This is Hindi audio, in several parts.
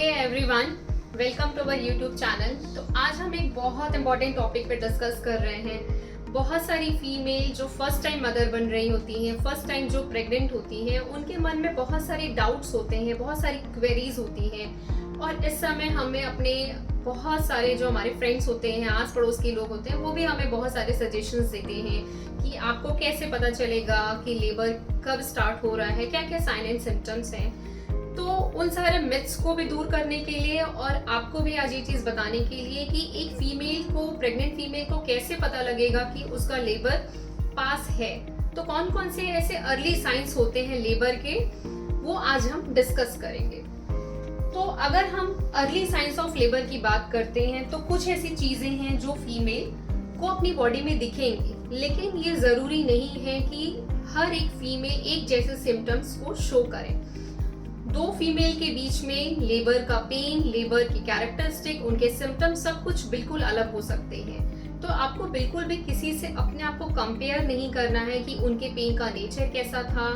Hey everyone, welcome to our YouTube channel. तो आज हम एक बहुत इंपॉर्टेंट टॉपिक पे डिस्कस कर रहे हैं। बहुत सारी फीमेल जो फर्स्ट टाइम मदर बन रही होती हैं, फर्स्ट टाइम जो प्रेग्नेंट होती हैं, उनके मन में बहुत सारे डाउट्स होते हैं, बहुत सारी क्वेरीज होती हैं। और इस समय हमें अपने बहुत सारे जो हमारे फ्रेंड्स होते हैं, आस पड़ोस के लोग होते हैं, वो भी हमें बहुत सारे सजेशंस देते हैं कि आपको कैसे पता चलेगा कि लेबर कब स्टार्ट हो रहा है, क्या क्या साइन एंड सिम्टम्स हैं। तो उन सारे मिथ्स को भी दूर करने के लिए और आपको भी आज ये चीज बताने के लिए कि एक फीमेल को, प्रेग्नेंट फीमेल को कैसे पता लगेगा कि उसका लेबर पास है, तो कौन कौन से ऐसे अर्ली साइंस होते हैं लेबर के, वो आज हम डिस्कस करेंगे। तो अगर हम अर्ली साइंस ऑफ लेबर की बात करते हैं तो कुछ ऐसी चीजें हैं जो फीमेल को अपनी बॉडी में दिखेंगी, लेकिन ये जरूरी नहीं है कि हर एक फीमेल एक जैसे सिम्टम्स को शो करे। दो फीमेल के बीच में लेबर का पेन, लेबर की कैरेक्टरिस्टिक, उनके सिम्टम्स सब कुछ बिल्कुल अलग हो सकते हैं। तो आपको बिल्कुल भी किसी से अपने आप को कंपेयर नहीं करना है कि उनके पेन का नेचर कैसा था,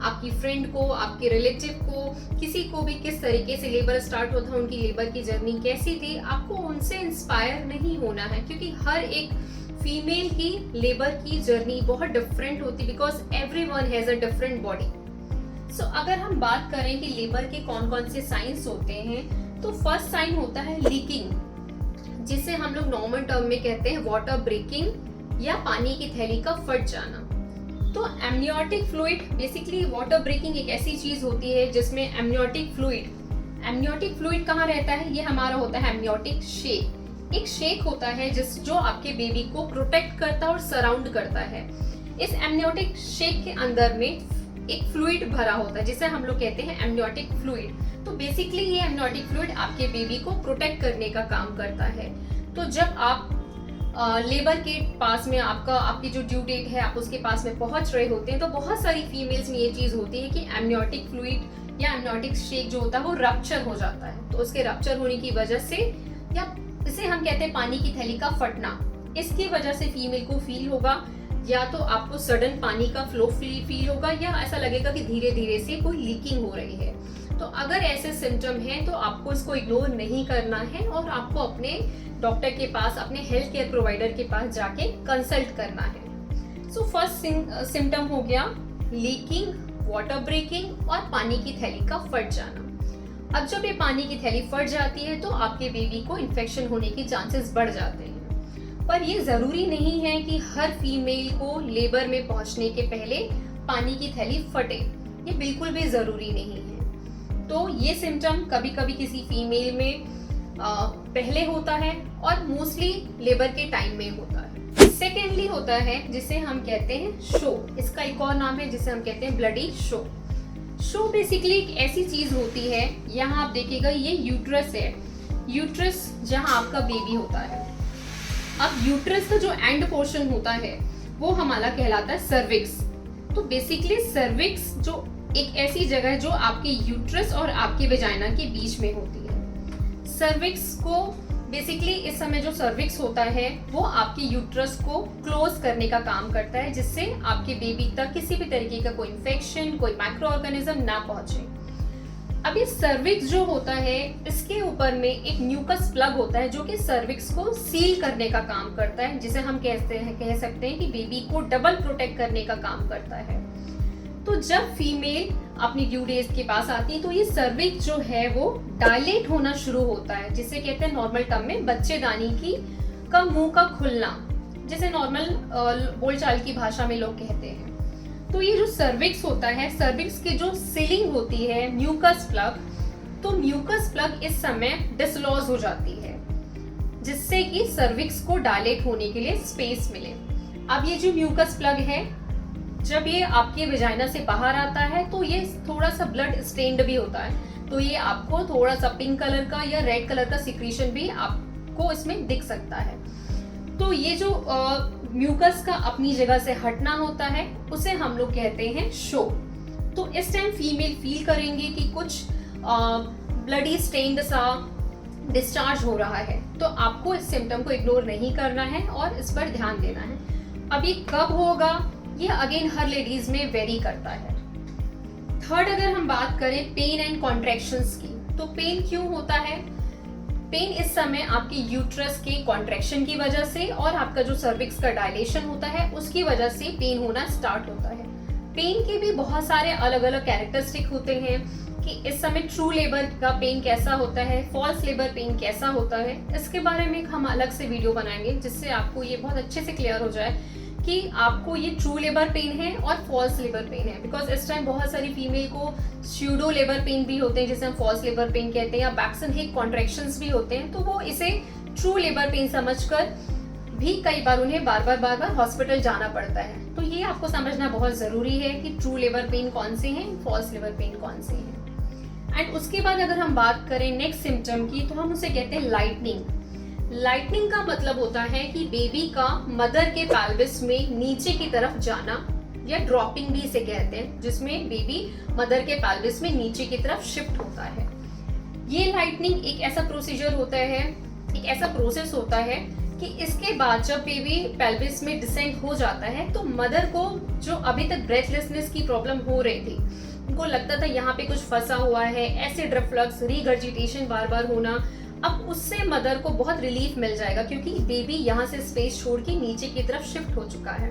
आपकी फ्रेंड को, आपके रिलेटिव को, किसी को भी किस तरीके से लेबर स्टार्ट होता है, उनकी लेबर की जर्नी कैसी थी। आपको उनसे इंस्पायर नहीं होना है, क्योंकि हर एक फीमेल की लेबर की जर्नी बहुत डिफरेंट होती, because everyone has a different body. So अगर हम बात करें कि लेबर के कौन कौन से साइंस होते हैं, तो फर्स्ट साइन होता है लीकिंग, जिसे हम लोग नॉर्मल टर्म में कहते हैं वाटर ब्रेकिंग या पानी की थैली का फट जाना। तो amniotic fluid, basically water breaking एक ऐसी चीज होती है जिसमें एमनियोटिक फ्लूइड कहाँ रहता है, ये हमारा होता है एमनियोटिक शेक। एक शेक होता है जो आपके बेबी को प्रोटेक्ट करता है और सराउंड करता है। इस एमनियोटिक शेक के अंदर में एक फ्लूइड भरा होता है जिसे हम लोग कहते हैं एमनियोटिक फ्लूइड। तो बेसिकली ये एमनियोटिक फ्लूइड आपके बेबी को प्रोटेक्ट करने का काम करता है। तो जब आप लेबर के पास में आपकी जो ड्यू डेट है, आप उसके पास में पहुंच रहे होते हैं, तो बहुत सारी फीमेल्स में ये चीज होती है कि एमनियोटिक फ्लूइड या एमनियोटिक शेक जो होता है वो रप्चर हो जाता है। तो उसके रप्चर होने की वजह से, या इसे हम कहते हैं पानी की थैली का फटना, इसकी वजह से फीमेल को फील होगा, या तो आपको सडन पानी का फ्लो फील होगा, या ऐसा लगेगा कि धीरे धीरे से कोई लीकिंग हो रही है। तो अगर ऐसे सिम्टम हैं तो आपको इसको इग्नोर नहीं करना है और आपको अपने डॉक्टर के पास, अपने हेल्थ केयर प्रोवाइडर के पास जाके कंसल्ट करना है। सो फर्स्ट सिम्टम हो गया लीकिंग, वाटर ब्रेकिंग और पानी की थैली का फट जाना। अब जब ये पानी की थैली फट जाती है तो आपके बेबी को इन्फेक्शन होने के चांसेस बढ़ जाते हैं। पर ये जरूरी नहीं है कि हर फीमेल को लेबर में पहुंचने के पहले पानी की थैली फटे, ये बिल्कुल भी जरूरी नहीं है। तो ये सिम्टम कभी कभी किसी फीमेल में पहले होता है और मोस्टली लेबर के टाइम में होता है। सेकेंडली होता है जिसे हम कहते हैं शो, इसका एक और नाम है जिसे हम कहते हैं ब्लडी शो। शो बेसिकली एक ऐसी चीज होती है, यहाँ आप देखिएगा ये यूट्रस है, यूट्रस जहाँ आपका बेबी होता है। अब यूट्रस का जो एंड पोर्शन होता है वो हमारा कहलाता है सर्विक्स। तो बेसिकली सर्विक्स जो एक ऐसी जगह है जो आपके यूट्रस और आपके वेजाइना के बीच में होती है। सर्विक्स को बेसिकली इस समय जो सर्विक्स होता है वो आपके यूट्रस को क्लोज करने का काम करता है, जिससे आपके बेबी तक किसी भी तरीके का कोई इन्फेक्शन, कोई माइक्रो ऑर्गेनिज्म ना पहुंचे। अब ये सर्विक्स जो होता है, इसके ऊपर में एक म्यूकस प्लग होता है जो कि सर्विक्स को सील करने का काम करता है, जिसे हम कह सकते हैं कि बेबी को डबल प्रोटेक्ट करने का काम करता है। तो जब फीमेल अपनी ड्यू डेट के पास आती है तो ये सर्विक्स जो है वो डायलेट होना शुरू होता है, जिसे कहते हैं नॉर्मल टर्म में बच्चेदानी का मुंह का खुलना, जिसे नॉर्मल बोलचाल की भाषा में लोग कहते हैं। तो ये जो सर्विक्स होता है, सर्विक्स की जो सीलिंग होती है म्यूकस प्लग, तो म्यूकस प्लग इस समय डिसलॉज हो जाती है, जिससे कि सर्विक्स को डायलेट होने के लिए स्पेस मिले। अब ये जो म्यूकस प्लग है, जब ये आपके वेजाइना से बाहर आता है तो ये थोड़ा सा ब्लड स्टेन्ड भी होता है, तो ये आपको थोड़ा सा पिंक कलर का या रेड कलर का सिक्रीशन भी आपको इसमें दिख सकता है। तो ये जो म्यूकस का अपनी जगह से हटना होता है उसे हम लोग कहते हैं शो। तो इस टाइम फीमेल फील करेंगे कि कुछ ब्लडी स्टेन्ड सा डिस्चार्ज हो रहा है, तो आपको इस सिम्टम को इग्नोर नहीं करना है और इस पर ध्यान देना है। अब ये कब होगा, ये अगेन हर लेडीज में वेरी करता है। थर्ड, अगर हम बात करें पेन एंड कॉन्ट्रैक्शंस की, तो पेन क्यों होता है? पेन इस समय आपके यूट्रस के कॉन्ट्रैक्शन की वजह से और आपका जो सर्विक्स का डायलेशन होता है उसकी वजह से पेन होना स्टार्ट होता है। पेन के भी बहुत सारे अलग अलग कैरेक्टरिस्टिक होते हैं कि इस समय ट्रू लेबर का पेन कैसा होता है, फॉल्स लेबर पेन कैसा होता है। इसके बारे में हम अलग से वीडियो बनाएंगे जिससे आपको ये बहुत अच्छे से क्लियर हो जाए कि आपको ये ट्रू लेबर पेन है और फॉल्स लेबर पेन है। बिकॉज इस टाइम बहुत सारी फीमेल को स्यूडो लेबर पेन भी होते हैं जिसे हम फॉल्स लेबर पेन कहते हैं, या बैक्स एंड हिप कॉन्ट्रैक्शंस भी होते हैं, तो वो इसे ट्रू लेबर पेन समझकर भी कई बार उन्हें बार बार हॉस्पिटल जाना पड़ता है। तो ये आपको समझना बहुत जरूरी है कि ट्रू लेबर पेन कौन से हैं, फॉल्स लेबर पेन कौन से हैं। एंड उसके बाद अगर हम बात करें नेक्स्ट सिम्टम की, तो हम उसे कहते हैं लाइटनिंग। लाइटनिंग का मतलब होता है कि बेबी का मदर के पेल्विस में नीचे की तरफ जाना, या ड्रॉपिंग भी इसे कहते हैं, जिसमें बेबी मदर के पेल्विस में नीचे की तरफ शिफ्ट होता है। ये लाइटनिंग एक ऐसा प्रोसीजर होता है, एक ऐसा प्रोसेस होता है कि इसके बाद जब बेबी पेल्विस में डिसेंड हो जाता है तो मदर को जो अभी तक ब्रेथलेसनेस की प्रॉब्लम हो रही थी, उनको लगता था यहाँ पे कुछ फंसा हुआ है, एसिड रिफ्लक्स, रीगर्जिटेशन बार बार होना, अब उससे मदर को बहुत रिलीफ मिल जाएगा क्योंकि बेबी यहाँ से स्पेस छोड़ के नीचे की तरफ शिफ्ट हो चुका है।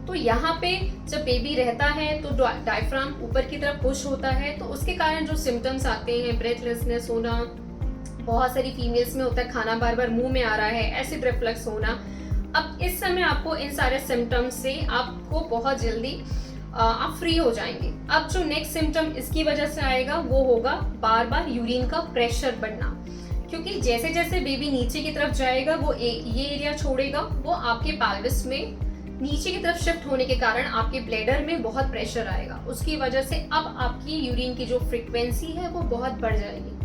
तो यहाँ पे जब बेबी रहता है तो डायफ्राम ऊपर की तरफ पुश होता है, तो उसके कारण जो सिम्टम्स आते हैं, ब्रेथलेसनेस होना, बहुत सारी फीमेल्स में होता है खाना बार बार मुंह में आ रहा है, एसिड रिफ्लक्स होना। अब इस समय आपको इन सारे सिम्टम्स से आपको बहुत जल्दी आप फ्री हो जाएंगे। अब जो नेक्स्ट सिम्टम इसकी वजह से आएगा वो होगा बार बार यूरिन का प्रेशर बढ़ना, क्योंकि जैसे जैसे बेबी नीचे की तरफ जाएगा वो ये एरिया छोड़ेगा, वो आपके पेल्विस में नीचे की तरफ शिफ्ट होने के कारण आपके ब्लैडर में बहुत प्रेशर आएगा। उसकी वजह से अब आपकी यूरिन की जो फ्रीक्वेंसी है वो बहुत बढ़ जाएगी।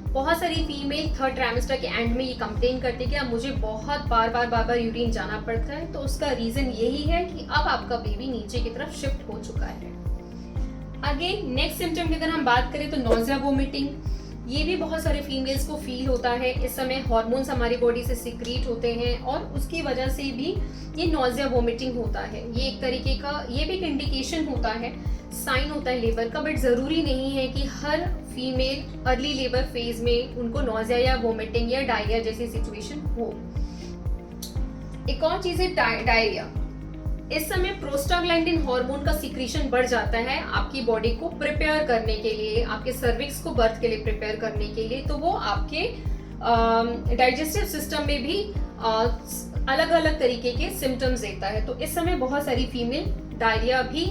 बहुत सारी फीमेल थर्ड ट्राइमेस्टर के एंड में ये कंप्लेन करती है कि अब मुझे बहुत बार बार यूरिन जाना पड़ता है। तो उसका रीजन यही है कि अब आपका बेबी नीचे की तरफ शिफ्ट हो चुका है। आगे नेक्स्ट सिम्टम की अगर हम बात करें तो नोजिया, वोमिटिंग, ये भी बहुत सारे फीमेल्स को फील होता है। इस समय हार्मोन्स हमारी बॉडी से सीक्रेट होते हैं और उसकी वजह से भी ये नोजिया, वोमिटिंग होता है। ये एक तरीके का, ये भी एक इंडिकेशन होता है, साइन होता है लेबर का, बट जरूरी नहीं है कि हर फीमेल अर्ली लेबर फेज में उनको नोजिया या वोमिटिंग या डायरिया जैसी सिचुएशन हो। एक और चीज है डायरिया। इस समय प्रोस्टाग्लैंडिन हार्मोन का सीक्रेशन बढ़ जाता है आपकी बॉडी को प्रिपेयर करने के लिए, आपके सर्विक्स को बर्थ के लिए प्रिपेयर करने के लिए, तो वो आपके डाइजेस्टिव सिस्टम में भी अलग अलग तरीके के सिम्टम्स देता है। तो इस समय बहुत सारी फीमेल डायरिया भी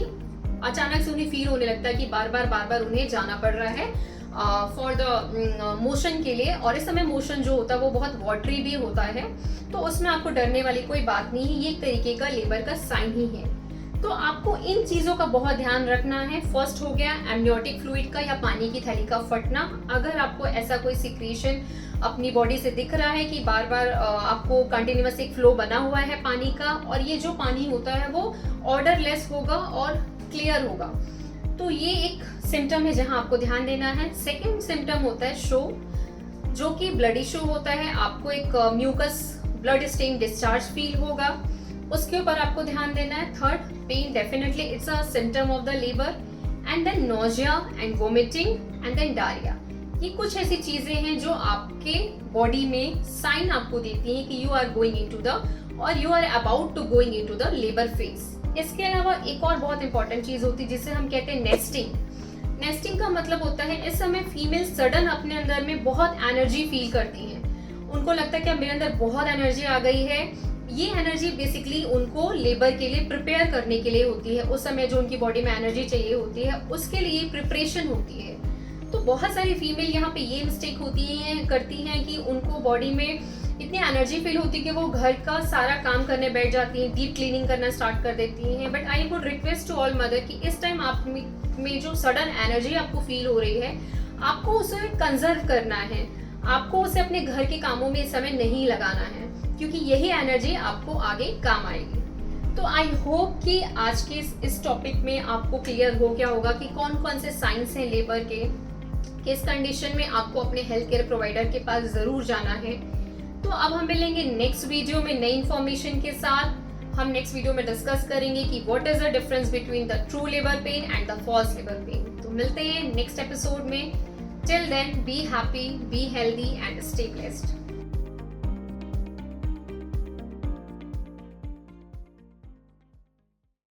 अचानक से उन्हें फील होने लगता है कि बार बार उन्हें जाना पड़ रहा है फॉर द मोशन के लिए, और इस समय मोशन जो होता है वो बहुत वाटरी भी होता है। तो उसमें आपको डरने वाली कोई बात नहीं है, ये एक तरीके का लेबर का साइन ही है। तो आपको इन चीजों का बहुत ध्यान रखना है। फर्स्ट हो गया एमनियोटिक फ्लूइड का या पानी की थैली का फटना। अगर आपको ऐसा कोई सिक्रेशन अपनी बॉडी से दिख रहा है कि बार बार आपको कंटिन्यूअस एक फ्लो बना हुआ है पानी का, और ये जो पानी होता है वो ऑर्डरलेस होगा और क्लियर होगा, तो ये एक सिम्टम है जहां आपको ध्यान देना है। सेकेंड सिम्टम होता है शो, जो कि ब्लडी शो होता है। आपको एक mucus blood stain discharge feel होगा, उसके ऊपर आपको ध्यान देना है। Third, pain, definitely it's a symptom of the labour. And then nausea and vomiting and then diarrhoea. ये कुछ ऐसी चीजें हैं जो आपके बॉडी में साइन आपको देती हैं कि you are going into the और you are about to going into the labour phase. इसके अलावा एक और बहुत इंपॉर्टेंट चीज होती है जिसे हम कहते हैं नेस्टिंग। नेस्टिंग का मतलब होता है इस समय फीमेल सडन अपने अंदर में बहुत एनर्जी फील करती हैं। उनको लगता है कि अब मेरे अंदर बहुत एनर्जी आ गई है। ये एनर्जी बेसिकली उनको लेबर के लिए प्रिपेयर करने के लिए होती है। उस समय जो उनकी बॉडी में एनर्जी चाहिए होती है उसके लिए प्रिपरेशन होती है। तो बहुत सारी फीमेल यहाँ पे ये मिस्टेक करती हैं कि उनको बॉडी में इतनी एनर्जी फील होती है कि वो घर का सारा काम करने बैठ जाती हैं, डीप क्लीनिंग करना स्टार्ट कर देती हैं। But I would request to all mother कि इस टाइम आप में जो सडन एनर्जी आपको फील हो रही है, आपको उसे कंजर्व करना है, आपको उसे अपने घर के कामों में इस समय नहीं लगाना है, क्योंकि यही एनर्जी आपको आगे काम आएगी। तो आई होप कि आज के इस टॉपिक में आपको क्लियर हो गया होगा कि कौन कौन से साइंस हैं लेबर के, किस कंडीशन में आपको अपने हेल्थ केयर प्रोवाइडर के पास जरूर जाना है। तो अब हम मिलेंगे नेक्स्ट वीडियो में नई इन्फॉर्मेशन के साथ। हम नेक्स्ट वीडियो में डिस्कस करेंगे कि what is the difference between the true labour pain and the false labour pain. तो मिलते हैं नेक्स्ट एपिसोड में। Till then, be happy, be healthy, and stay blessed.